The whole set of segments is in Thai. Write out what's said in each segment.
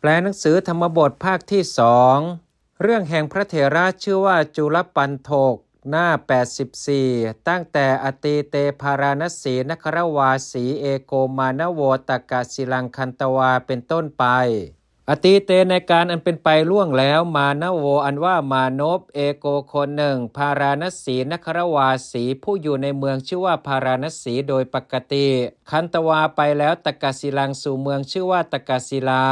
แปลหนังสือธรรมบทภาคที่2เรื่องแห่งพระเถระชื่อว่าจุลปันโทกหน้า84ตั้งแต่อตีเตพาราณสีนครวาสีเอโกมานโวตกะศิลังคันตวาเป็นต้นไปอตีเตในการอันเป็นไปล่วงแล้วมานโวอันว่ามานพเอโกคนหนึ่งพาราณสีนครวาสีผู้อยู่ในเมืองชื่อว่าพาราณสีโดยปกติคันตวาไปแล้วตกะศิลังสู่เมืองชื่อว่าตกะศิลา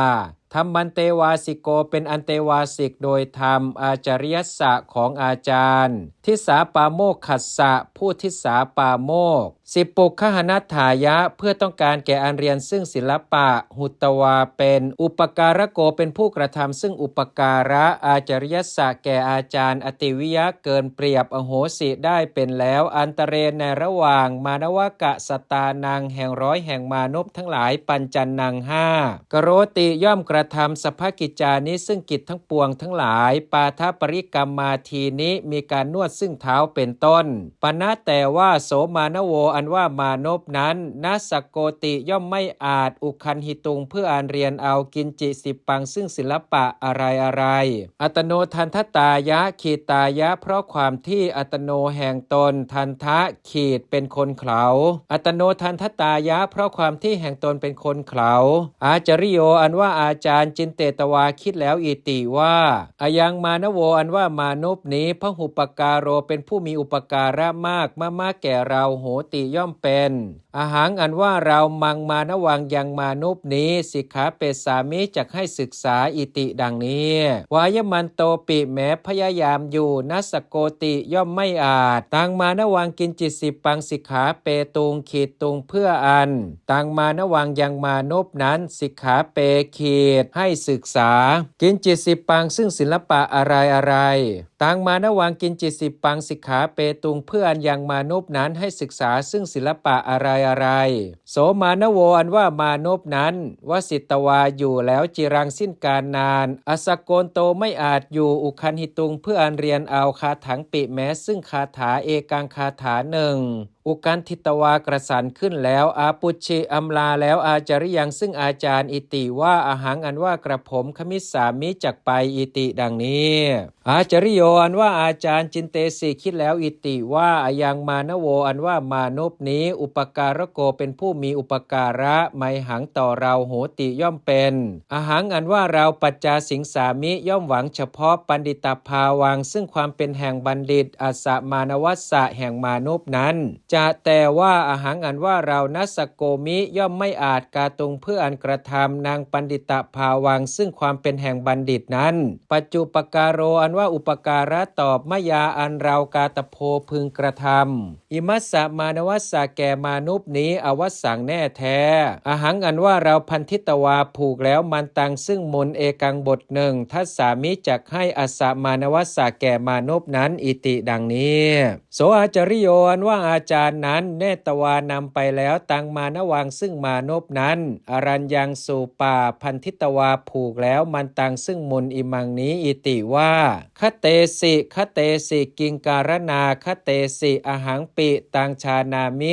ธรรมันเตวาสิโกเป็นอันเตวาสิกโดยธรรมอาจาริยสะของอาจารย์ทิสาปาโมกขัสสะผู้ทิสาปาโมกสิปุคหนัตถายะเพื่อต้องการแก่อันเรียนซึ่งศิลปะหุตวาเป็นอุปการะโกเป็นผู้กระทำซึ่งอุปการะอาจาริยสะแก่อาจารย์อติวิยะเกินเปรียบอโหสิได้เป็นแล้วอันตเรในระหว่างมานวกะสตานังแห่งร้อยแห่งมานพทั้งหลายปัญจันนัง5กโรติย่อมกระทำสัพพกิจจานี้ซึ่งกิจทั้งปวงทั้งหลายปาทปริกรรมมาทีนี้มีการนวดซึ่งเท้าเป็นต้นปณะแต่ว่าโสมานโวอันว่ามานพนั้นนัสโกติย่อมไม่อาจอุคันหิตุงเพื่ออ่านเรียนเอากินจิสิปังซึ่งศิลปะอะไรอัตโนทันทตายะขีตายะเพราะความที่อัตโนแห่งตนทันทะขีดเป็นคนเขาอัตโนทันทตายะเพราะความที่แห่งตนเป็นคนเขาอาจาริโยอันว่าอาจารย์จินเตตวาคิดแล้วอิติว่าอายังมานโวอันว่ามานพนี้พหุปการโรเป็นผู้มีอุปการะมากแก่เราโหติย่อมเป็นอาหังอันว่าเรามังมานวังยังมานพนี้สิกขาเปสามิจักให้ศึกษาอิติดังนี้วายมันโตปิแม้พยายามอยู่นัสโกติย่อมไม่อาจตังมานวังกินจิตสิปังสิกขาเปตุงขีดตุงเพื่ออันตังมานวังยังมานพนั้นสิกขาเปขีดให้ศึกษากินจิตสิปังซึ่งศิลปะอะไรตังมานวังกินจิตสิปังสิกขาเปตุงเพื่ออันยังมานพนั้นให้ศึกษาซึ่งศิลปะอะไรโสมานโวอันว่ามานพนั้นวสิตวาอยู่แล้วจิรังสิ้นการนานอสโกนโตไม่อาจอยู่อุคันหิตุงเพื่ออันเรียนเอาคาถังปิแม้ซึ่งคาถาเอกังคาถาหนึ่งอุกันทิตวากระสันขึ้นแล้วอาปุชิอำลาแล้วอาจาริยังซึ่งอาจารย์อิติว่าอาหังอันว่ากระผมขมิสามิจักไปอิติดังนี้อาจาริโยอันว่าอาจารย์จินเตสิคิดแล้วอิติว่าอายังมานโวอันว่ามานพนี้อุปการะโกเป็นผู้มีอุปการะไมหังต่อเราโหติย่อมเป็นอาหังอันว่าเราปัจจาสิงสามิย่อมหวังเฉพาะปันดิตภาวังซึ่งความเป็นแห่งบัณฑิตอัสสมานวัสสะแห่งมานพนั้นจะแต่ว่าอาหังอันว่าเรานัสโกมิย่อมไม่อาจกาตุงเพื่ออันกระทำนางปันดิตภาวังซึ่งความเป็นแห่งบัณฑิตนั้นปัจจุปการโรอันว่าอุปการะตอบมยาอันเรากาตโพพึงกระทำอิมัสสะมานวัสสะแก่มนุษย์นี้อวสังแน่แท้อาหังอันว่าเราพันธิตวาผูกแล้วมันตังซึ่งมนเอกังบทหนึ่งทัสสามิจักให้อัสสะมานวัสสะแก่มนุษย์นั้นอิติดังนี้โสอาจาริโยอันว่าอาจารย์นั้นเนตวานำไปแล้วตังมานวังซึ่งมานพนั้นอรัญญังสู่ป่าพันธิตวาผูกแล้วมันตังซึ่งมนอิมังนี้อิติว่าคเตสิกิงการนาคเตสิอหังปิตังชานามิ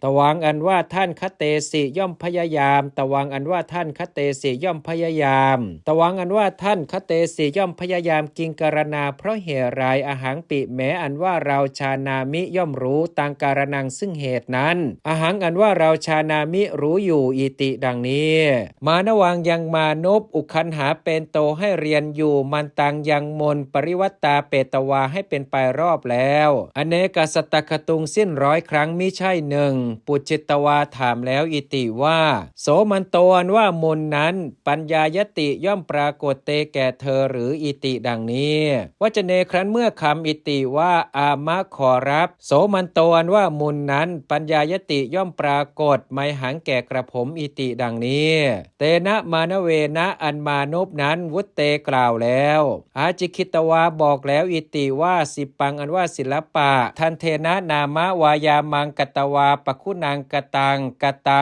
ตวังอันว่าท่านคเตสิย่อมพยายามตวังอันว่าท่านคเตสิย่อมพยายามตวังอันว่าท่านคเตสิย่อมพยายามกิงการนาเพราะเหตุไรอหังปิแม้อันว่าเราชานามิย่อมรู้ตังการนังซึ่งเหตุนั้นอหังอันว่าเราชานามิรู้อยู่อิติดังนี้มานวังยังมานพอุคันหาเป็นโตให้เรียนอยู่มันตังยังมนปริวัตตาเปตวาให้เป็นไปรอบแล้วอเนกสตคตุงสิ้นร้อยครั้งมิใช่หนึ่งปุจิตวาถามแล้วอิติว่าโสมันโตอันว่ามนนั้นปัญญายติย่อมปรากฏเตแก่เธอหรืออิติดังนี้วจเนครั้นเมื่อคำอิติว่าอามะขอรับโสมันโตอันว่ามุนนั้นปัญญายติย่อมปรากฏไมหังแก่กระผมอิติดังนี้เตนะมานเวนะอันมานพนั้นวุตเตกล่าวแล้วอาจิคิตวาบอกแล้วอิติว่าสิปังอันว่าศิลปะทันเทนะนามะวายามังกตวาปคุณังกตั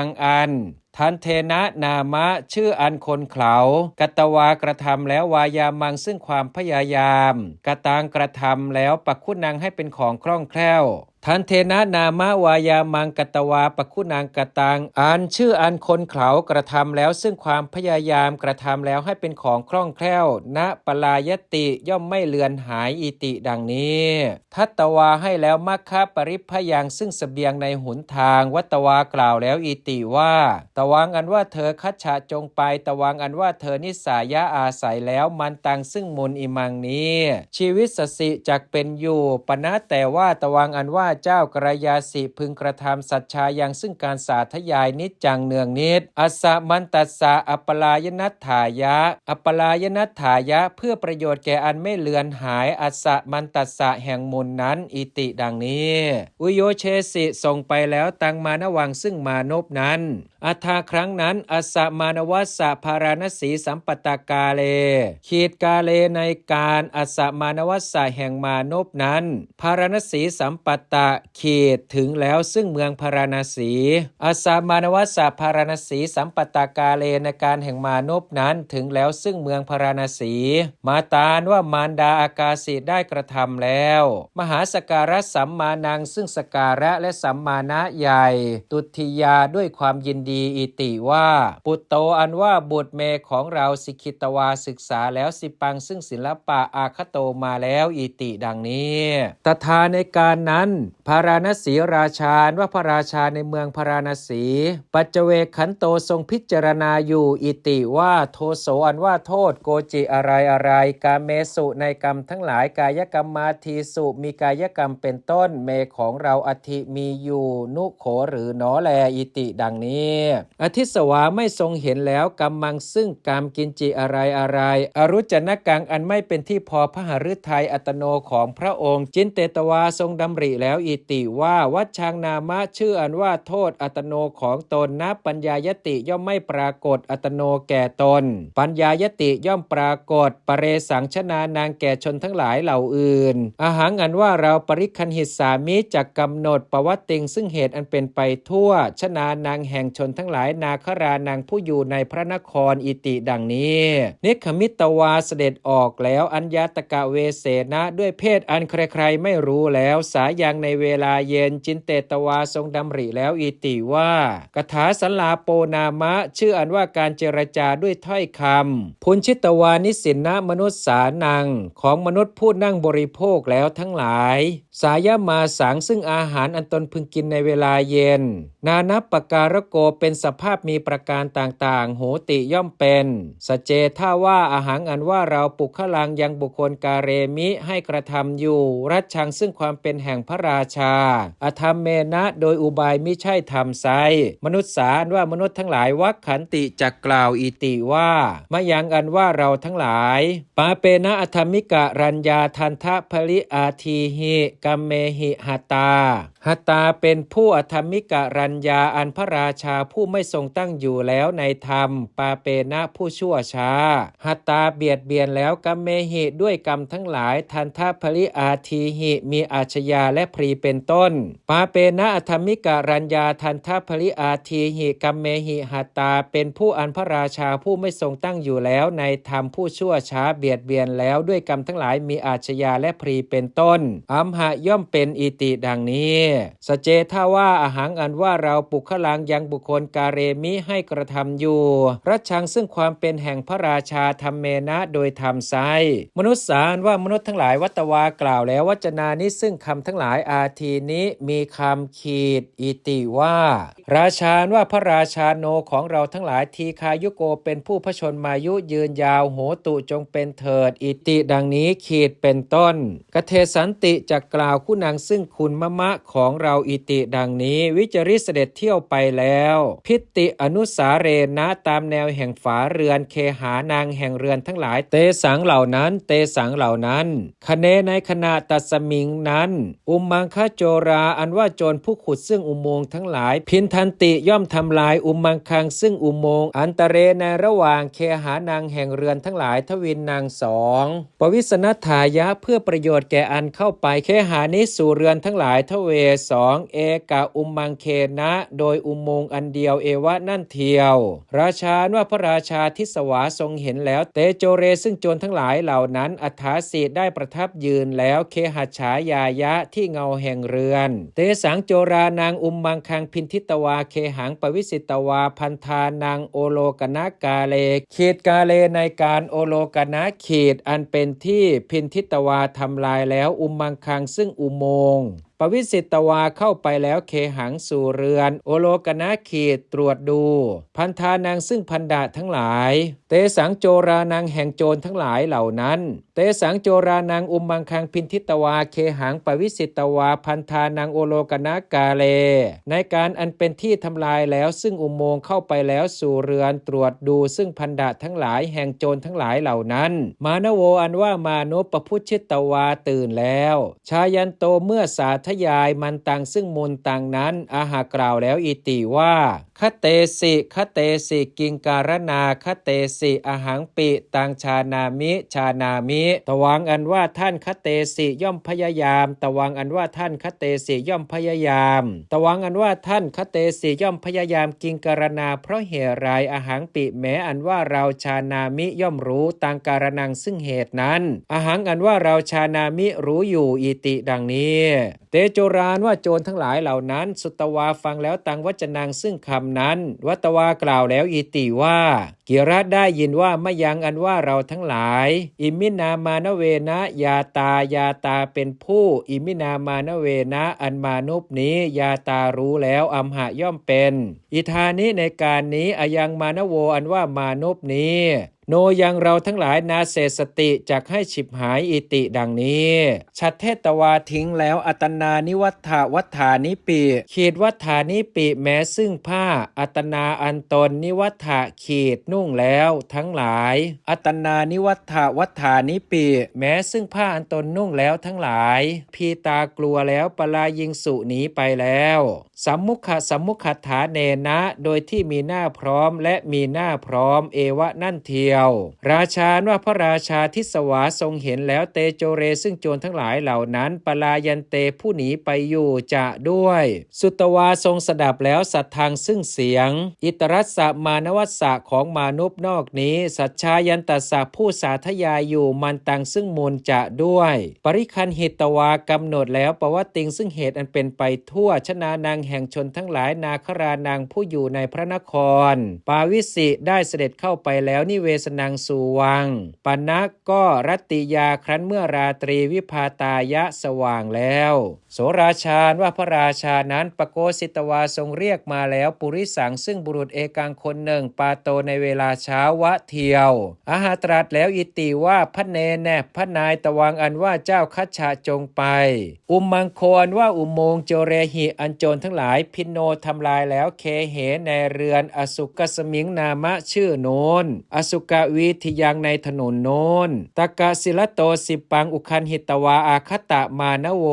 งอันทันเทนะนามะชื่ออันคนเขากตวากระทำแล้ววายามังซึ่งความพยายามกตังกระทำแล้วปคุณังให้เป็นของคล่องแคล่ว ทันเทนะนามะวายามังกตวาปคุนางกตังอันชื่ออันคนเขากระทำแล้วซึ่งความพยายามกระทำแล้วให้เป็นของคล่องแคล่วณปลายติย่อมไม่เลือนหายอิติดังนี้ทัตตวาให้แล้วมัคคะปริพยังซึ่งเสบียงในหนทางวัตวากล่าวแล้วอิติว่าตวังอันว่าเธอคัจฉะจงไปตวังอันว่าเธอนิสายะอาศัยแล้วมันตังซึ่งมุนอิมังนี้ชีวิตสสิจักเป็นอยู่ปณะแต่ว่าตวังอันว่าเจ้ากระยาสิพึงกระทำสัจชายังซึ่งการสาธยายนิจจังเนืองนิดอัสสะมันตัสสะอัปปลายนัตถายะอัปปลายนัตถายะเพื่อประโยชน์แก่อันไม่เลือนหายอัสสะมันตัสสะแห่งมุนนั้นอิติดังนี้อุโยเชสิส่งไปแล้วตังมานวังซึ่งมานพนั้นอัฏฐาครั้งนั้นอัสสะมานวัสสะภาราณสีสัมปตากาเลขีดกาเลในการอัสสะมานวัสสะแห่งมานพนั้นภาราณสีสัมปตะขีดถึงแล้วซึ่งเมืองพาราณสีอัสสะมานวัสสะภาราณสีสัมปตากาเลในการแห่งมานพนั้นถึงแล้วซึ่งเมืองพาราณสีมาตานว่ามารดาอากาสิได้กระทำแล้วมหาสการะสัมมานังซึ่งสการะและสัมมานะใหญ่ตุติยาด้วยความยินดีอิติว่าปุตโตอันว่าบุตรเมของเราสิกิตวาศึกษาแล้วสิปังซึ่งศิลปะอาคโตมาแล้วอิติดังนี้ตถาในการนั้นพาราณสีราชาว่าพระราชาในเมืองพาราณสีปัจเจเวกขันโตทรงพิจารณาอยู่อิติว่าโทโสอันว่าโทษโกจิอะไรกาเมสุในกรรมทั้งหลายกายกรรมมาทีสุมีกายกรรมเป็นต้นเมของเราอธิมีอยู่นุโขหรือหนอแลอิติดังนี้อทิสวาไม่ทรงเห็นแล้วกรรมังซึ่งกรรมกินจิอะไรอรุจนกังอันไม่เป็นที่พอพหฤทัยอัตโนของพระองค์จินเตตวาทรงดำริแล้วอิติว่าวัชชังนามะชื่ออันว่าโทษอัตโนของตนนะปัญญายติย่อมไม่ปรากฏอัตโนแก่ตนปัญญายติย่อมปรากฏปเรสังชนานางแก่ชนทั้งหลายเหล่าอื่นอาหังอันว่าเราปริคันหิสามิจักกำหนดปวัตติงซึ่งเหตุอันเป็นไปทั่วชนานางแห่งชนทั้งหลายนาครานางผู้อยู่ในพระนครอิติดังนี้เนคขมิตวาเสด็จออกแล้วอัญญาตกะเวเสนะด้วยเพศอันใครๆไม่รู้แล้วสายังในเวลาเย็นจินเตตวาทรงดำริแล้วอิติว่ากถาสัลลาโปนามะชื่ออันว่าการเจรจาด้วยถ้อยคำพุนชิตวานิสินนะมนุษย์สานังของมนุษย์ผู้นั่งบริโภคแล้วทั้งหลายสายมาสังซึ่งอาหารอันตนพึงกินในเวลาเย็นนานับปการโกเป็นสภาพมีประการต่างๆโหติย่อมเป็นสเจท่าว่าอาหารอันว่าเราปุคลังยังบุคคลกาเรมิให้กระทำอยู่รัชชังซึ่งความเป็นแห่งพระราชาอธรรมเมนะโดยอุบายมิใช่ธรรมไซมนุษย์สาอันว่ามนุษย์ทั้งหลายวักขันติจักกล่าวอิติว่ามายังอันว่าเราทั้งหลายปาเปนะอธรรมิกะรัญญาทันทะภริอาทีหิกัมเมหิหตาหตาเป็นผู้อธรรมิกะรัญญาอันพระราชาผู้ไม่ทรงตั้งอยู่แล้วในธรรมปาเปนะผู้ชั่วช้าหตาเบียดเบียนแล้วกัมเมหิด้วยกรรมทั้งหลายทันทะภริอาทีหิมีอาชญาและพรีเป็นต้นปาเปนะอธรรมิกะรัญญาทันทะภริอาทีหิกัมเมหิหตาเป็นผู้อันพระราชาผู้ไม่ทรงตั้งอยู่แล้วในธรรมผู้ชั่วช้าเบียดเบียนแล้วด้วยกรรมทั้งหลายมีอาชญาและพรีเป็นต้นอัมหะย่อมเป็นอิติดังนี้สเจท่าว่าอาหังอันว่าเราปุคลังยังบุคคลกาเรมิให้กระทำอยู่รัชชังซึ่งความเป็นแห่งพระราชาธรรมเมนะโดยธรรมไซมนุษย์สารว่ามนุษย์ทั้งหลายวัตวากล่าวแล้ววจนานี้ซึ่งคำทั้งหลายอาทีนี้มีคำขีดอิติว่าราชาว่าพระราชาโนของเราทั้งหลายทีคายุโกเป็นผู้พระชนมายุยืนยาวโหตุจงเป็นเถิดอิติดังนี้ขีดเป็นต้นกเทสันติจะกล่าวคุณังซึ่งคุณมะของเราอิติดังนี้วิจริเสด็จเที่ยวไปแล้วพิติอนุสาเรนะตามแนวแห่งฝาเรือนเคหานางแห่งเรือนทั้งหลายเตสังเหล่านั้นคะเนในขณะตัสมิงนั้นอุมมังคโจราอันว่าโจรผู้ขุดซึ่งอุโมงค์ทั้งหลายพินทันติย่อมทำลายอุมมังคังซึ่งอุโมงค์อันตเรในระหว่างเคหานางแห่งเรือนทั้งหลายทวินนางสองปวิสนัฏฐายะเพื่อประโยชน์แก่อันเข้าไปเคหานิสู่เรือนทั้งหลายทเว 2เอกะอุมมังเคนะโดยอุโมงค์อันเดียวเอวะนั่นเทียวราชาว่าพระราชาทิสวาทรงเห็นแล้วเตโจเรซึ่งโจรทั้งหลายเหล่านั้นอัฏฐาสีได้ประทับยืนแล้วเคหัจฉายายะที่เงาแห่งเรือนเตสังโจรานางอุมมังคังพินทิตวาเคหังปวิสิตวาพันธานางโอโลกนากาเลขีดกาเลในการโอโลกนาขีดอันเป็นที่พินทิตวาทำลายแล้วอุมมังคังซึ่งอุโมงค์ปวิสิตวาเข้าไปแล้วเคหังสู่เรือนโอโลกนาขีดตรวจดูพันธานางซึ่งพันดาทั้งหลายเตสังโจรานางแห่งโจรทั้งหลายเหล่านั้นเตสังโจรานางอุมมังคังพินทิตวาเคหังปวิสิตวาพันธานางโอโลกนากาเลในการอันเป็นที่ทำลายแล้วซึ่งอุโมงค์เข้าไปแล้วสู่เรือนตรวจดูซึ่งพันดาทั้งหลายแห่งโจรทั้งหลายเหล่านั้นมานโวอันว่ามานุปพุชิตวาตื่นแล้วชายันโตเมื่อสาธยายมันตังซึ่งมูลตังนั้นอาหากล่าวแล้วอิติว่าคเตสิกิงการนาคเตสิอหังปิตังชานามิตวังอันว่าท่านคเตสิย่อมพยายามตวังอันว่าท่านคเตสิย่อมพยายามตวังอันว่าท่านคเตสิย่อมพยายามกิงการนาเพราะเหตุไรอหังปิแม้อันว่าเราชานามิย่อมรู้ตังการนังซึ่งเหตุนั้นอหังอันว่าเราชานามิรู้อยู่อิติดังนี้เตโจรานว่าโจรทั้งหลายเหล่านั้นสุตวาฟังแล้วตังวจนังซึ่งคำนั้นวัตวากล่าวแล้วอิติว่ากิรัตได้ยินว่ามยังอันว่าเราทั้งหลายอิมินามานเวนะยาตาเป็นผู้อิมินามานเวนะอันมานุปนี้ยาตารู้แล้วอัมหะย่อมเป็นอิธานิในการนี้อยังมานโวอันว่ามานุปนี้โนยังเราทั้งหลายนาเสสติจักให้ฉิบหายอิติดังนี้ชัดเทตวาทิ้งแล้วอัตนานิวัฏวัฏฐานิปิขีดวัฏฐานิปิแม้ซึ่งผ้าอัตนาอันตนนิวัฏฐขีดนุ่งแล้วทั้งหลายอัตนานิวัฏวัฏฐานิปิแม้ซึ่งผ้าอันตนนุ่งแล้วทั้งหลายพีตากลัวแล้วปลายิงสุหนีไปแล้วสัมมุขฐาเนนะโดยที่มีหน้าพร้อมและมีหน้าพร้อมเอวะนั่นเทียวราชาว่าพระราชาทิสวาทรงเห็นแล้วเตโจเรซึ่งโจรทั้งหลายเหล่านั้นปลายันเตผู้หนีไปอยู่จะด้วยสุตวาทรงสดับแล้วสัทธังซึ่งเสียงอิตรัสสะมานวัสสะของมานุปนอกนี้สัจชายันตัสสะผู้สาธยายอยู่มันตังซึ่งมูลจะด้วยปริคันหิตวากำหนดแล้วปวติงซึ่งเหตุอันเป็นไปทั่วชนานางแห่งชนทั้งหลายนาครานางผู้อยู่ในพระนครปาวิสิได้เสด็จเข้าไปแล้วนิเวศนังสู่วังปนักก็รัตติยาครั้นเมื่อราตรีวิภาตายะสว่างแล้วโสราชาว่าพระราชานั้นปโกสิตวาทรงเรียกมาแล้วปุริสังซึ่งบุรุษเอกังคนหนึ่งปาโตในเวลาเช้าวะเทียวอาหาตรัสแล้วอิติว่าพระเนแน่พระนายตวังอันว่าเจ้าคัจฉะจงไปอุมมังโคอันว่าอุโมงค์โจเรหิอันโจรทั้งหลายพินโนทำลายแล้วเคเหในเรือนอสุกสมิงนามะชื่อโนนอสุกวิทยังในถนนโนนตกะศิลโตสิปังอุคันหิตวาอาคตะมานโว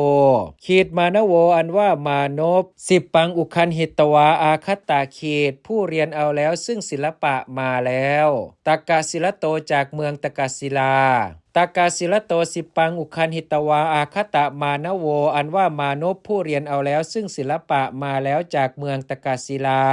ขีดมานโวอันว่ามานพสิปังอุคันหิตวาอาคตะขีดผู้เรียนเอาแล้วซึ่งศิลปะมาแล้วตกะศิลโตจากเมืองตกะศิลาตากาศิลโตสิปังอุคันหิตวาอาคตะมานโวอันว่ามานพผู้เรียนเอาแล้วซึ่งศิลปะมาแล้วจากเมืองตกาศิลา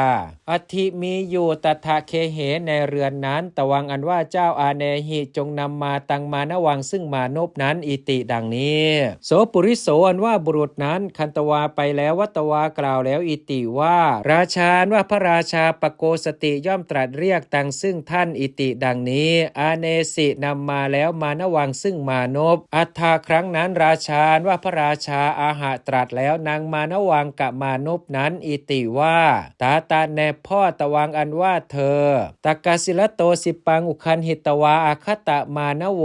อธิมีอยู่ตถาเคเหในเรือนนั้นตวังอันว่าเจ้าอาเนหิจงนำมาตังมานวังซึ่งมานพนั้นอิติดังนี้โสปุริโสอันว่าบุรุษนั้นคันตวาไปแล้ววัตวากล่าวแล้วอิติว่าราชาว่าพระราชาปโกสติย่อมตรัสเรียกตังซึ่งท่านอิติดังนี้อาเนสินำมาแล้วมานวังซึ่งมานพอัฏฐาครั้งนั้นราชาว่าพระราชาอาหะตรัสแล้วนางมานวังกะมานพนั้นอิติว่าตาแน่พ่อตวังอันว่าเธอตากาศิลโตสิปังอุคันหิตวาอาคตะมานโว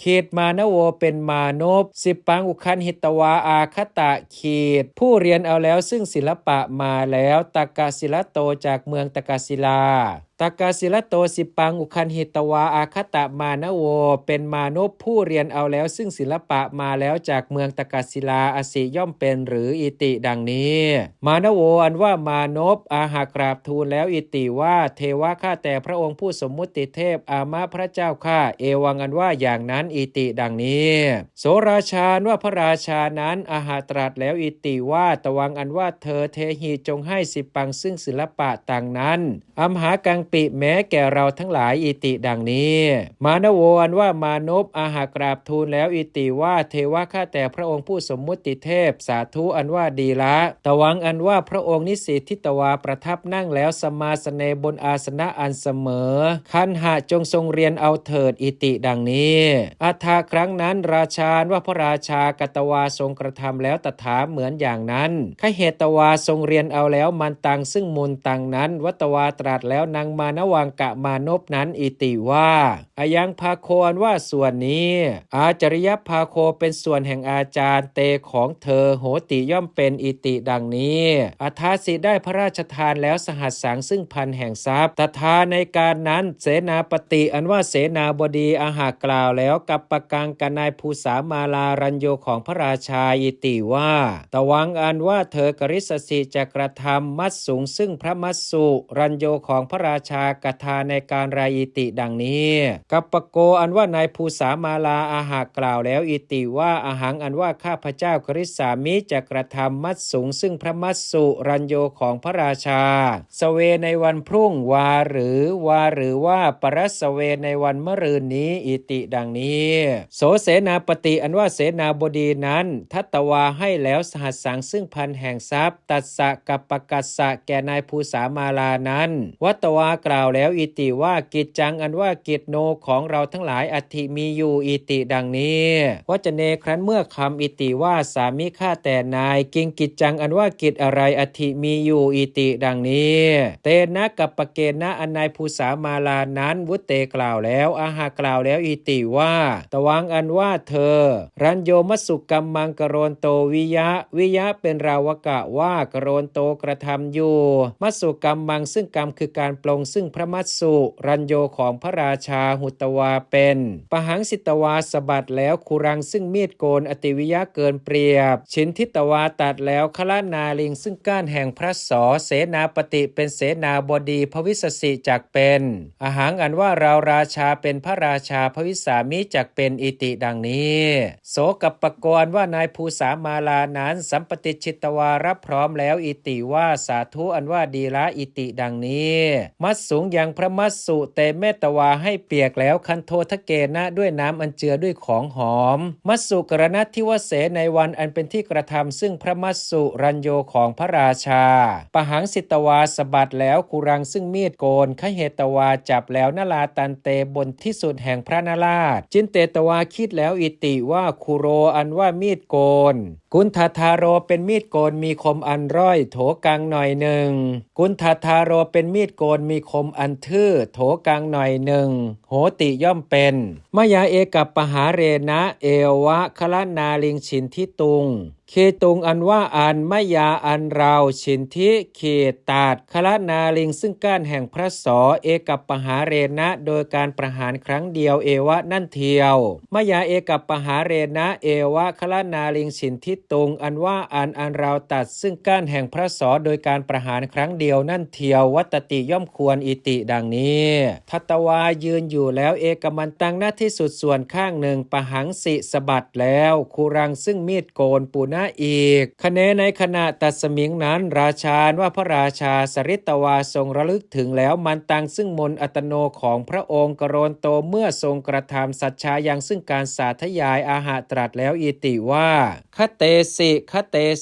ขีดมานโวเป็นมานพสิปังอุคันหิตวาอาคตะขีดผู้เรียนเอาแล้วซึ่งศิลปะมาแล้วตากาศิลโตจากเมืองตกาศิลาต ตากาศิลโตสิปังอุคันหิตวาอาคตมานโวเป็นมานพผู้เรียนเอาแล้วซึ่งศิลปะมาแล้วจากเมืองตากาศิลาอสิย่อมเป็นหรืออิติดังนี้มานโวอันว่ามานพอาหากราบทูลแล้วอิติว่าเทวะข้าแต่พระองค์ผู้สมมุติเทพอามาพระเจ้าข้าเอวังอันว่าอย่างนั้นอิติดังนี้โสราชาว่าพระราชานั้นอาหาตรัสแล้วอิติว่าตวังอันว่าเธอเทหีจงให้สิปังซึ่งศิลปะต่างนั้นอัมหากังปิแม้แก่เราทั้งหลายอิติดังนี้มานโวอันว่ามานพอาหากราบทูลแล้วอิติว่าเทวะข้าแต่พระองค์ผู้สมมุติเทพสาธุอันว่าดีละตวังอันว่าพระองค์นิสิตทิตวาประทับนั่งแล้วสมาสเนบนอาสนะอันเสมอคันหะจงทรงเรียนเอาเถิดอิติดังนี้อัฏฐาครั้งนั้นราชาว่าพระราชากตวาทรงกระทำแล้วตถาเหมือนอย่างนั้นขเหตวาทรงเรียนเอาแล้วมันตังซึ่งมูลตังนั้นวัตวาตรัสแล้วนางมานวังกะมานพนั้นอิติว่าอายังภาโคอันว่าส่วนนี้อาจริยภาโคเป็นส่วนแห่งอาจารย์เตของเธอโหติย่อมเป็นอิติดังนี้อัฏฐาสิได้พระราชทานแล้วสหัสสังซึ่งพันแห่งทรัพย์ตถาในการนั้นเสนาปฏิอันว่าเสนาบดีอาหากล่าวแล้วกับปกังกนายภูสามาลารัญโยของพระราชาอิติว่าตวังอันว่าเธอกริสสิจะกระทำมัดสูงซึ่งพระมัสสุรัญโยของพระราชากถาในการรายอิติดังนี้กัปปโกอันว่านายภูสามาลาอาหากล่าวแล้วอิติว่าอาหังอันว่าข้าพเจ้ากริสามิจะกระทำมัดสูงซึ่งพระมัสสุรัญโยของพระราชาสเวในวันพรุ่งวาหรือว่าปรสเวในวันมะรืนนี้อิติดังนี้โสเสนาปฏิอันว่าเสนาบดีนั้นทัตวาให้แล้วสหัสสังซึ่งพันแห่งทรัพย์ตัสสะกับปกัสสะแก่นายภูสามาลานั้นวัตวากล่าวแล้วอิติว่ากิจจังอันว่ากิจโนของเราทั้งหลายอธิมีอยู่อิติดังนี้วจเนครั้นเมื่อคำอิติว่าสามิข้าแต่นายกิงกิจจังอันว่ากิจอะไรอธิมีอยู่อิติดังนี้เตนะกับปเกนะอันนายภูสามาลานั้นวุตเตกล่าวแล้วอาหากล่าวแล้วอิติว่าตวังอันว่าเธอรัญโยมสุกัมมังกโรนโตวิยะเป็นราวกะว่ากโรนโตกระทำอยู่มัสสุกัมมังซึ่งกรรมคือการปลงซึ่งพระมัสสุรัญโยของพระราชาหุตวาเป็นปหังสิตวาสบัดแล้วคุรังซึ่งมีดโกนอติวิยะเกินเปรียบชินทิตวาตัดแล้วคละนาลิงซึ่งก้านแห่งพระสอเสนาปฏิเป็นเสนาบดีพวิสสิจักเป็นอาหังอันว่าเราราชาเป็นพระราชาพวิสามิจักเป็นอิติดังนี้โสกัปปกรว่านายภูสามาลานั้นสัมปติชิตวารับพร้อมแล้วอิติว่าสาธุอันว่าดีละอิติดังนี้มัดสูงอย่างพระมัสสุเตเมตวาให้เปียกแล้วคันโททะเกนะด้วยน้ำอันเจือด้วยของหอมมัสสุกรณัตทิวเสในวันอันเป็นที่กระทำซึ่งพระมัสสุรัญโยของพระราชาปหังสิตวาสบัดแล้วคุรังซึ่งมีดโกนขเหตวาจับแล้วนลาตันเตบนที่สุดแห่งพระนราชจินเตตวาคิดแล้วอิติว่าคุโรอันว่ามีดโกนกุณฑาทาโรเป็นมีดโกนมีคมอันร้อยโถกังหน่อยหนึ่งกุณฑาทาโรเป็นมีดโกนมีคมอันทื่อโถกังหน่อยหนึ่งโหติย่อมเป็นมยาเอกับปหาเรนะเอวะคละนาลิงฉินทิตุงขีตุงอันว่าอันมยาอันเราฉินทิขีตาดคละนาลิงซึ่งก้านแห่งพระสอเอกับปหาเรนะโดยการประหารครั้งเดียวเอวะนั่นเทียวมยาเอกับปหาเรนะเอวะคละนาลิงฉินทิตุงอันว่าอันเราตัดซึ่งก้านแห่งพระสอโดยการประหารครั้งเดียวนั่นเทียววัตติย่อมควรอิติดังนี้ทัตวายืนอยู่แล้วเอกมันตังหน้าที่สุดส่วนข้างหนึ่งปหังสิสบัดแล้วคูรังซึ่งมีดโกนปูนาอีกคะแนในขณะตัดสมิงนั้นราชาว่าพระราชาสริตวาทรงระลึกถึงแล้วมันตังซึ่งมนอัตโนของพระองค์กโรนโตเมื่อทรงกระทำสัจชายังซึ่งการสาธยายอาหะตรัสแล้วอิติว่าคเต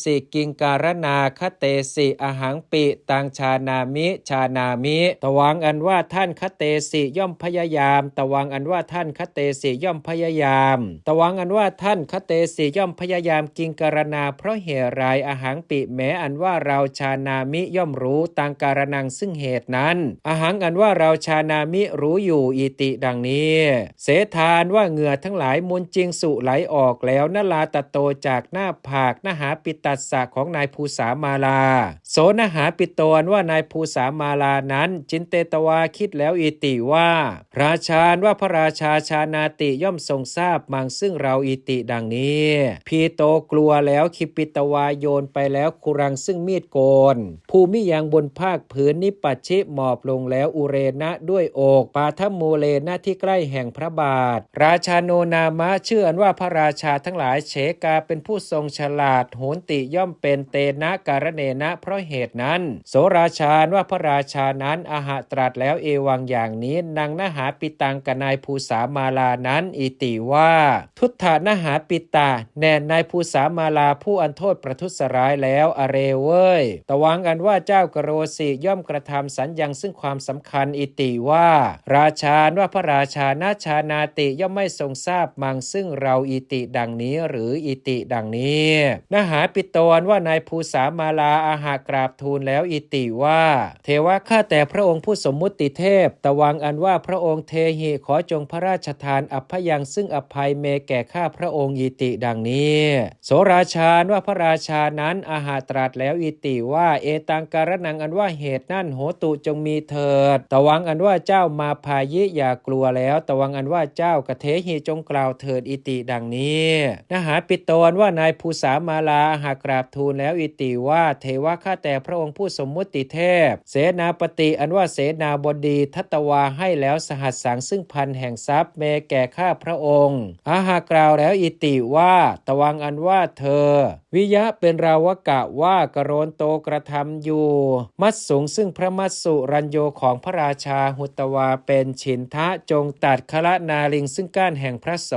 สิกิงการนาคเตสิอหังปิตังชานามิตวังอันว่าท่านคเตสิย่อมพยายามตวังอันว่าท่านคเตสิย่อมพยายามตวังอันว่าท่านคเตสิย่อมพยายามกิงการ นาเพราะเหตุไรอหังปิแม้อันว่าเราชานามิย่อมรู้ตังการนังซึ่งเหตุนั้นอหังอันว่าเราชานามิรู้อยู่อิติดังนี้เสทานว่าเหงื่อทั้งหลายมูลจริงสุไหลออกแล้วนลาตโตจากหน้าผากนหาปิตัสสะของนายภูสามาลาโสนหาปิโตนว่านายภูสามาลานั้นจินเตตวาคิดแล้วอิติว่าราชาว่าพระราชาชานาติย่อมทรงทราบมังซึ่งเราอิติดังนี้พีโตกลัวแล้วคิปิตวาโยนไปแล้วคุรังซึ่งมีดโกนภูมิยังบนภาคผืนนิปัชชิหมอบลงแล้วอุเรนะด้วยอกปาทมูเลนะที่ใกล้แห่งพระบาทราชาโนนามะเชื่ออันว่าพระราชาทั้งหลายเฉกาเป็นผู้ทรงฉลาดโหนติย่อมเป็นเตนะการเนนะเพราะเหตุนั้นโสราชาว่าพระราชานั้นอาหะตรัสแล้วเอวังอย่างนี้นางนหาปิตังกนายภูสามาลานั้นอิติว่าทุตถานหาปิตาแน่นายภูสามาลาผู้อันโทษประทุษร้ายแล้วอเรเว้ยตวังอันว่าเจ้ากโรสิย่อมกระทำสัญญังซึ่งความสำคัญอิติว่าราชาว่าพระราชานาชานาติย่อมไม่ทรงทราบมังซึ่งเราอิติดังนี้หรืออิติดังนี้นหาปิโตนว่านายภูสามาลาอาหากราบทูลแล้วอิติว่าเทวะข้าแต่พระองค์ผู้สมมุติเทพตวังอันว่าพระองค์เทหิขอจงพระราชทานอภัยยังซึ่งอภัยเมแก่ข้าพระองค์อิติดังนี้โสราชาว่าพระราชานั้นอาหาตรัสแล้วอิติว่าเอตังการนังอันว่าเหตุนั่นโหตุจงมีเถิดตวังอันว่าเจ้ามาพายิอย่ากลัวแล้วตวังอันว่าเจ้ากเทหิจงกล่าวเถิดอิติดังนี้นหาปิโตนว่านายภูสามาลาหากราบทูลแล้วอิติว่าเทวะข้าแต่พระองค์ผู้สมมุติเทพเสนาปฏิอันว่าเสนาบดีทัตวาให้แล้วสหัสสังซึ่งพันแห่งทรัพย์เมแก่ข้าพระองค์อาหากล่าวแล้วอิติว่าตวังอันว่าเธอวิยะเป็นราวกะว่ากโรนโตกระทำอยู่มัดสูงซึ่งพระมัสสุรัญโยของพระราชาหุตวาเป็นฉินทะจงตัดคละนาลิงซึ่งก้านแห่งพระโส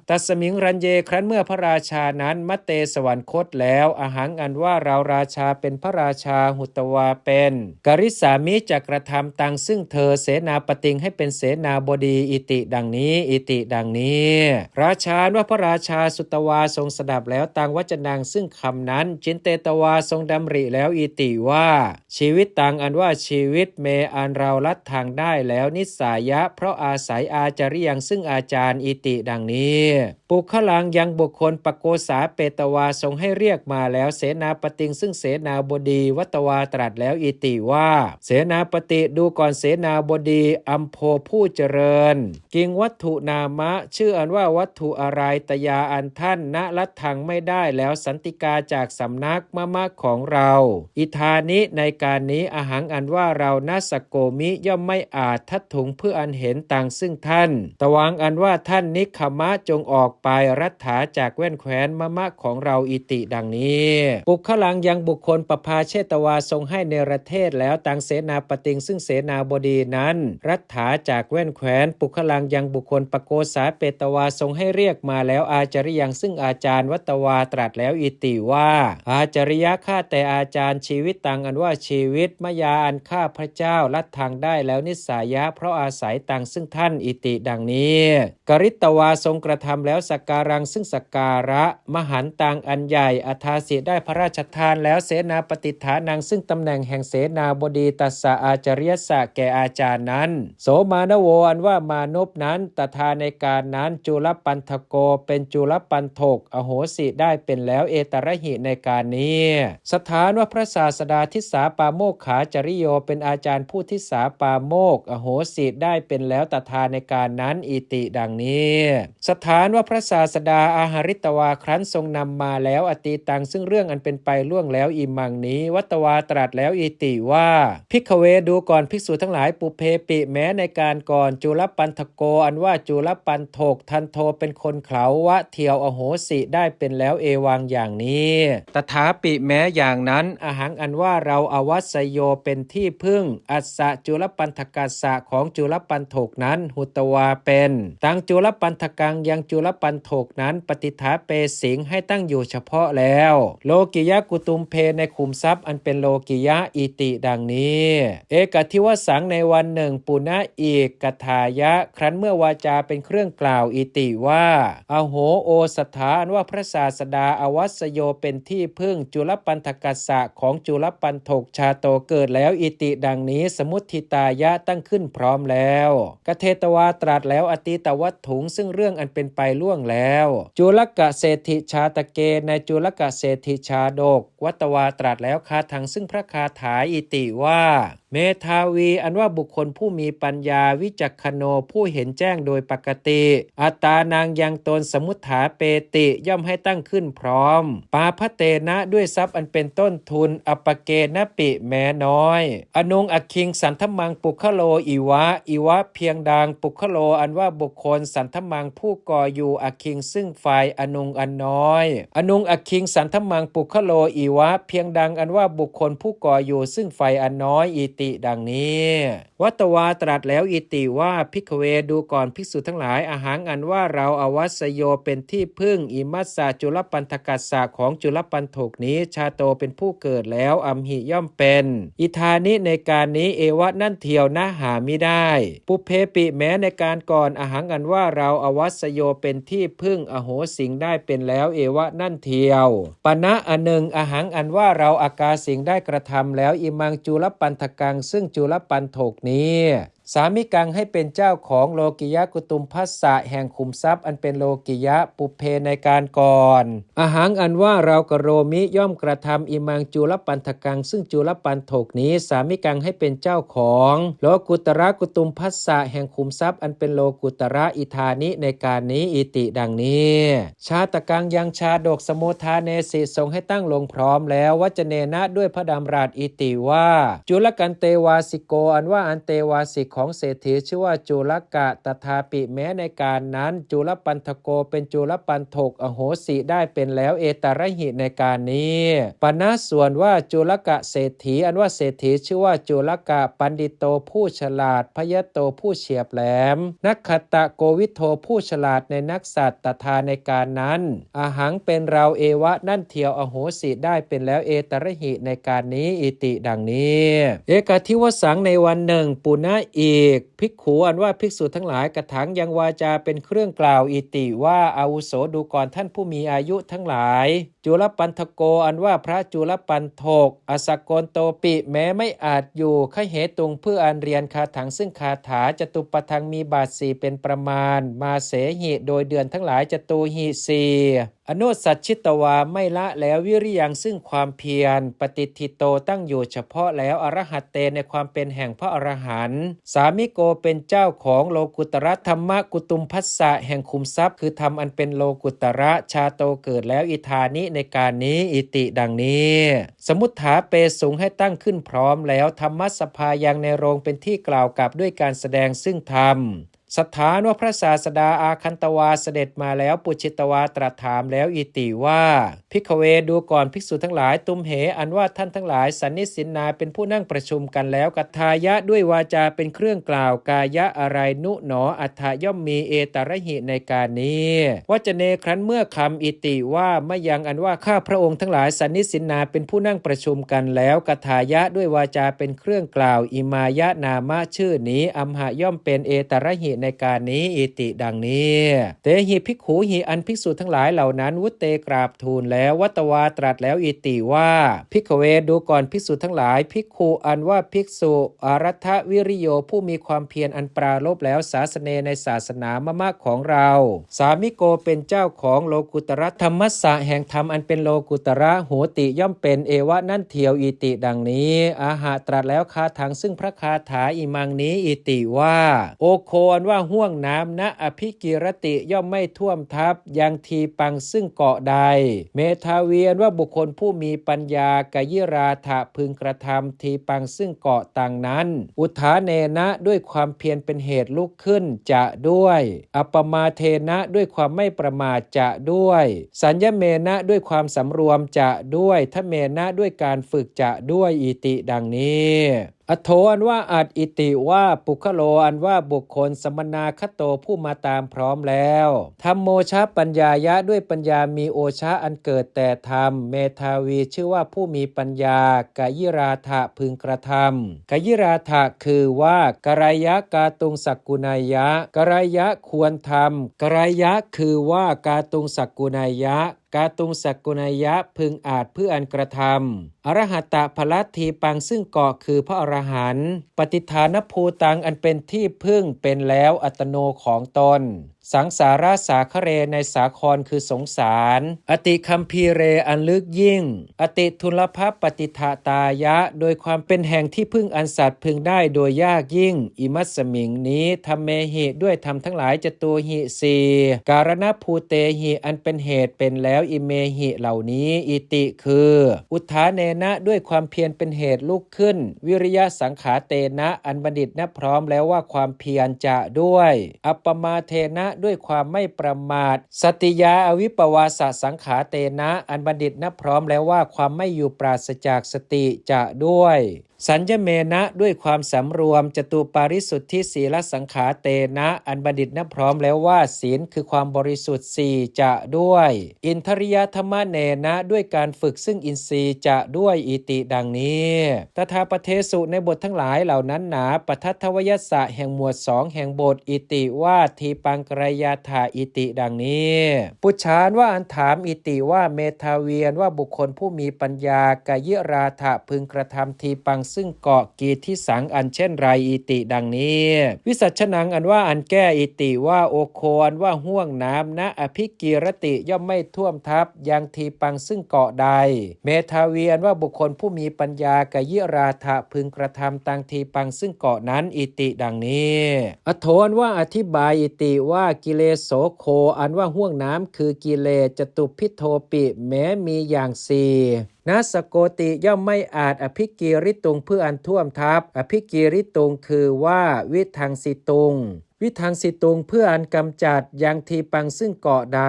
ตัสมิงรัญเยครั้นเมื่อพระราชานั้นมะเตสวรรคตแล้วอาหังอันว่าเราราชาเป็นพระราชาหุตวาเป็นกริสามิจะกระทำตังซึ่งเธอเสนาปติงให้เป็นเสนาบดีอิติดังนี้อิติดังนี้ราชาว่าพระราชาสุตวาทรงสดับแล้วตังวจนังซึ่งคำนั้นจินเตตวาทรงดำริแล้วอิติว่าชีวิตตังอันว่าชีวิตเมอันเราลัดทางได้แล้วนิสายะเพราะอาศัยอาจาริยังซึ่งอาจารย์อิติดังนี้ปุคลังยังบุคคลปโกษาเปตวาทรงให้เรียกมาแล้วเสนาปติงซึ่งเสนาบดีวัตวาตรัสแล้วอิติว่าเสนาปติดูก่อนเสนาบดีอัมโพผู้เจริญกิงวัตถุนามะชื่ออันว่าวัตถุอะไรตยาอันท่านณลัดทางไม่ได้แล้วสันติกาจากสำนักมะมะของเราอิธานิในการนี้อาหังอันว่าเรานาสโกมิย่อมไม่อาจทัดถุงเพื่ออันเห็นต่างซึ่งท่านตวังอันว่าท่านนิคมะจงออกไปรัฐาจากแว่นแคว้นมะมะของเราอิติดังนี้ปุคลังยังบุคคลปภาเชตวาทรงให้เนรเทศแล้วตังเสนาปติงซึ่งเสนาบดีนั้นรัฐาจากแว่นแคว้นปุคลังยังบุคคลปโกษาเปตวาทรงให้เรียกมาแล้วอาจาริยังซึ่งอาจารย์วัตวาตรัสแล้วอิติว่าอาจาริยะข้าแต่อาจารย์ชีวิตตังอันว่าชีวิตมยาอันข้าพระเจ้าลัดทางได้แล้วนิสายะเพราะอาศัยตังซึ่งท่านอิติดังนี้กริตวาทรงกระทำแล้วสักการังซึ่งสักการะมหันตังอันใหญ่อทาสิได้พระราชทานแล้วเสนาปฏิฐานังซึ่งตำแหน่งแห่งเสนาบดีตัสสะอาจาริยสะแก่อาจารย์นั้นโสมานโวอันว่ามานพนั้นตถาในการนั้นจุลปันทโกเป็นจุลปันทกอโหสิได้เป็นแล้วเอตระหิในการนี้สถานว่าพระศาสดาทิสาปาโมกขาจริโยเป็นอาจารย์ผู้ทิสาปาโมกอโหสิได้เป็นแล้วตถาในการนั้นอิติดังนี้สถานว่าพระศาสดาอาหาริตวาครั้นทรงนำมาแล้วอติตังซึ่งเรื่องอันเป็นไปล่วงแล้วอิมังนี้วัตวาตรัสแล้วอิติว่าภิกขเวดูก่อนภิกษุทั้งหลายปุเพปิแม้ในการก่อนจุลปันทโกอันว่าจุลปันโทกทันโทเป็นคนเขลาวะเทียวอโหสิได้เป็นแล้วเอวังอย่างนี้ตถาปิแม้อย่างนั้นอาหังอันว่าเราอวัสโยเป็นที่พึ่งอัสสะจุลปันทกัสสะของจุลปันโทกนั้นหุตวาเป็นตังจุลปันทกังยังจุลปันโทกนั้นปฏิฐาเปสิงให้ตั้งอยู่เฉพาะแล้วโลกิยะกุตุมเพในขุมทรัพย์อันเป็นโลกิยะอิติดังนี้เอกทิวสังในวันหนึ่งปุณะอีกกถายะครั้นเมื่อวาจาเป็นเครื่องกล่าวอิติว่าอโหโอสถาอันว่าพระศาสดาอวั สโยเป็นที่พึ่งจุลปันถกัสสะของจุลปันถกชาโตเกิดแล้วอิติดังนี้สมุทิตายะตั้งขึ้นพร้อมแล้วกเทตวาตรัสแล้วอติตวัตถุงซึ่งเรื่องอันเป็นไปล่วงแล้วจุลกะเศรษฐิชาตะเกในจุลกะเศรษฐิชาดกวัตวาตรัสแล้วคาถังซึ่งพระคาถาอิติว่าเมธาวีอันว่าบุคคลผู้มีปัญญาวิจักขโนผู้เห็นแจ้งโดยปกติอัตตานางยังตนสมุทฐาเปติย่อมให้ตั้งขึ้นพร้อมปาพเตนะด้วยทรัพย์อันเป็นต้นทุนอปเกณปิแม้น้อยอนุงอคิงสันทมังปุคโลอีวะเพียงดังปุคโลอันว่าบุคคลสันทมังผู้ก่ออยู่อคิงซึ่งไฟอนุงอันน้อยอนุงอคิงสันทมังปุคโลอีวะเพียงดังอันว่าบุคคลผู้ก่ออยู่ซึ่งไฟอันน้อยอิติดังนี้วัตวาตรัสแล้วอิติว่าภิกขเวดูก่อนภิกษุทั้งหลายอาหารอันว่าเราอวัสโยเป็นที่พึ่งอิมัสสะจุลปันถกัสสะของจุลปันถกนี้ชาโตเป็นผู้เกิดแล้วอัมหิย่อมเป็นอิธานิในการนี้เอวะนั่นเทียวนะหามิได้ปุเพปิแม้ในการก่อนอาหารอันว่าเราอวัสโยเป็นที่พึ่งอโหสิงได้เป็นแล้วเอวะนั่นเทียวปณะอันหนึ่งอาหารอันว่าเราอากาสิงได้กระทำแล้วอิมังจุลปันถกังซึ่งจุลปันถกนี้สามิกังให้เป็นเจ้าของโลกิยะกุตุมภัสสะแห่งขุมทรัพย์อันเป็นโลกิยะปุเพในการก่อนอาหารอันว่าเรากโรมิย่อมกระทำอิมังจุลปันถกังซึ่งจุลปันถกนี้สามิกังให้เป็นเจ้าของโลกุตระกุตุมภัสสะแห่งขุมทรัพย์อันเป็นโลกุตระอิธานิในการนี้อิติดังนี้ชาตกังยังชาดกสมุทาเนสิทรงให้ตั้งลงพร้อมแล้ววัจเนนะด้วยพระดำรัสอิติว่าจุลกันเตวาสิโกอันว่าอันเตวาสิกของเศรษฐีชื่อว่าจุลกะตถาปิแม้ในการนั้นจุลปันถโกเป็นจุลปันถกอโหสิได้เป็นแล้วเอตระหิในการนี้ปณะส่วนว่าจุลกะเศรษฐีอันว่าเศรษฐีชื่อว่าจุลกะปันดิโตผู้ฉลาดพยโตผู้เฉียบแหลมนักขตะโกวิโทผู้ฉลาดในนักสัตว์ตถาในการนั้นอาหังเป็นเราเอวะนั่นเทียวอโหสิได้เป็นแล้วเอตระหิในการนี้อิติดังนี้เอกทิวสังในวันหนึ่งปุณะอีกภิกขุอันว่าภิกษุทั้งหลายกระถังยังวาจาเป็นเครื่องกล่าวอิติว่าอาวุโสดูก่อนท่านผู้มีอายุทั้งหลายจุลปันถโกอันว่าพระจุลปันถกอสกโกนโตปิแม้ไม่อาจอยู่ขเหตุงเพื่ออันเรียนคาถังซึ่งคาถาจตุปทังมีบาทสี่เป็นประมาณมาเสหิโดยเดือนทั้งหลายจตูหิสีอนุสัจชิตวาไม่ละแล้ววิริยังซึ่งความเพียรปฏิทิโตตั้งอยู่เฉพาะแล้วอรหัตเตในความเป็นแห่งพระอรหันต์สามิโกเป็นเจ้าของโลกุตระธรรมกุตุมภัสสะแห่งขุมทรัพย์คือธรรมอันเป็นโลกุตระชาโตเกิดแล้วอิธานิในการนี้อิติดังนี้สมุทฐาเปสูงให้ตั้งขึ้นพร้อมแล้วธรรมสภายังในโรงเป็นที่กล่าวกับด้วยการแสดงซึ่งธรรมสถานว่าพระศาสดาอาคันตวาเสด็จมาแล้วปุจิตวาตรัสถามแล้วอิติว่าภิกขเวดูก่อนภิกษุทั้งหลายตุมเหอันว่าท่านทั้งหลายสันนิสินนาเป็นผู้นั่งประชุมกันแล้วกัตถายะด้วยวาจาเป็นเครื่องกล่าวกายะอะไรนุหนออัฏฐย่อมมีเอตระหิในการนี้วัจเนครั้นเมื่อคำอิติว่าไม่ยังอันว่าข้าพระองค์ทั้งหลายสันนิสินนาเป็นผู้นั่งประชุมกันแล้วกัตถายะด้วยวาจาเป็นเครื่องกล่าวอิมายะนามะชื่อนี้อัมหะย่อมเป็นเอตระหิในการนี้อิติดังนี้เตหิภิกขุหิอันภิกษุทั้งหลายเหล่านั้นวุตเตกราบทูลแล้ววัตวาตรัสแล้วอิติว่าภิกขเวดูก่อนภิกษุทั้งหลายภิกขุอันว่าภิกษุอารัฐวิริโยผู้มีความเพียรอันปราลบแล้วศาสเนในศาสนามะของเราสามิโกเป็นเจ้าของโลกุตระธรรมัสสะแห่งธรรมอันเป็นโลกุตระโหติย่อมเป็นเอวะนั่นเทียวอิติดังนี้อาหะตรัสแล้วคาถังซึ่งพระคาถาอิมังนี้อิติว่าโอโคอันว่าห่วงน้ำณอภิกิรติย่อมไม่ท่วมทับยังทีปังซึ่งเกาะใดเมธาเวียนว่าบุคคลผู้มีปัญญากยิราถะพึงกระทำทีปังซึ่งเกาะต่างนั้นอุทาเนนะด้วยความเพียรเป็นเหตุลุกขึ้นจะด้วยอัปมาเทนะด้วยความไม่ประมาทจะด้วยสัญญเมนะด้วยความสำรวมจะด้วยทเมนะด้วยการฝึกจะด้วยอิติดังนี้อโถอันว่าอาจอิติว่าปุคโลอันว่าบุคคลสมนาคโตผู้มาตามพร้อมแล้วธรรมโมชะปัญญายะด้วยปัญญามีโอชะอันเกิดแต่ธรรมเมธาวีชื่อว่าผู้มีปัญญากายิราถะพึงกระทำกายิราถะคือว่ากรายะกาตุงสักกุณายะกรายะควรทำกรายะคือว่ากาตุงสักกุณายะ กาตุงสักกุณายะพึงอาจเพื่ออันกระทำอรหัตตพลัทธีปังซึ่งเกาะคือพระอรหันต์ปฏิฐานภูตังอันเป็นที่พึ่งเป็นแล้วอัตโนของตนสังสาราสาคเรในสาครคือสงสารอติคัมภีเรอันลึกยิ่งอติทุลภปฏิทาตายะโดยความเป็นแห่งที่พึ่งอันสัตว์พึงได้โดยยากยิ่งอิมัสสมิงนี้ธรรมเมหิด้วยธรรมทั้งหลายจตุหิสีการณภูเตหิอันเป็นเหตุเป็นแล้วอิเมหิเหล่านี้อิติคืออุทาเนนะด้วยความเพียรเป็นเหตุลุกขึ้นวิริยะสังขาเตนะอันบัณฑิตนับพร้อมแล้วว่าความเพียรจะด้วยอัปปมาเทนะด้วยความไม่ประมาทสติยาอวิปวาสสังขาเตนะอันบัณฑิตนับพร้อมแล้วว่าความไม่อยู่ปราศจากสติจะด้วยสัญญเมนะด้วยความสำรวมจตุปาริสุทธิศีลสังขาเตนะอันบัณฑิตนับพร้อมแล้วว่าศีลคือความบริสุทธิ์สี่จะด้วยอินทริยธรรมเนนะด้วยการฝึกซึ่งอินทรีย์จะด้วยอิติดังนี้ตถาปเทสุในบททั้งหลายเหล่านั้นหนาปทัททวยสะแห่งหมวดสองแห่งบทอิติว่าทีปังกรยาถาอิติดังนี้ปุจฉานว่าอันถามอิติว่าเมทาเวียนว่าบุคคลผู้มีปัญญากายิราถะพึงกระทำทีปังซึ่งเกาะกีที่สังอันเช่นไรอิติดังนี้วิสัชนังอันว่าอันแก้อิติว่าโอโคอันว่าห่วงน้ำนะอภิกีรติย่อมไม่ท่วมทับยังทีปังซึ่งเกาะใดเมทาเวียนว่าบุคคลผู้มีปัญญากายิราถะพึงกระทำตังทีปังซึ่งเกาะนั้นอิติดังนี้อโถอันว่าอธิบายอิติว่ากิเลสโสโคอันว่าห่วงน้ำคือกิเลสจตุพิโทปิแม้มีอย่างสี่นาสโกติย่อมไม่อาจอภิกีริตุงเพื่ออันท่วมทับอภิกีริตุงคือว่าวิทังสิตุงวิทังสิตุงเพื่ออันกำจัดยังทีปังซึ่งเกาะใด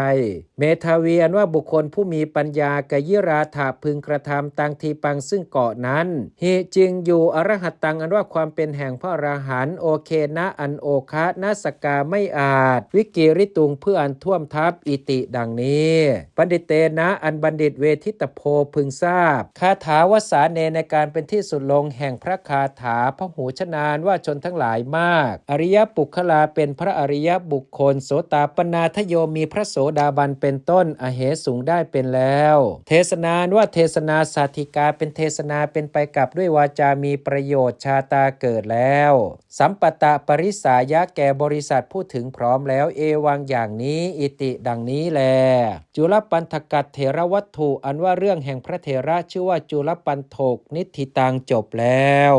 เมทาเวียนว่าบุคคลผู้มีปัญญากายิราถะพึงกระทำตังทีปังซึ่งเกาะนั้นหิจึงอยู่อรหัตตังอันว่าความเป็นแห่งพระอรหันต์โอเคนะอันโอคะนาสกาไม่อาจวิกิริตุงเพื่ออันท่วมทับอิติดังนี้บัณฑิตเตนะอันบัณฑิตเวทิตโพพึงทราบคาถาวสาเนในการเป็นที่สุดลงแห่งพระคาถาพหูชนานว่าชนทั้งหลายมากอริยปุคลาเป็นพระอริยบุคคลโสตาปนาทโยมีพระโสดาบันเป็นต้นอเหสูงได้เป็นแล้วเทศนานว่าเทศนาสาธิกาเป็นเทศนาเป็นไปกับด้วยวาจามีประโยชน์ชาตาเกิดแล้วสัมปตะปริสายะแก่บริษัทพูดถึงพร้อมแล้วเอวังอย่างนี้อิติดังนี้แลจุลปันธกัตเถรวัตถุอันว่าเรื่องแห่งพระเถระชื่อว่าจุลปันโถกนิธิตังจบแล้ว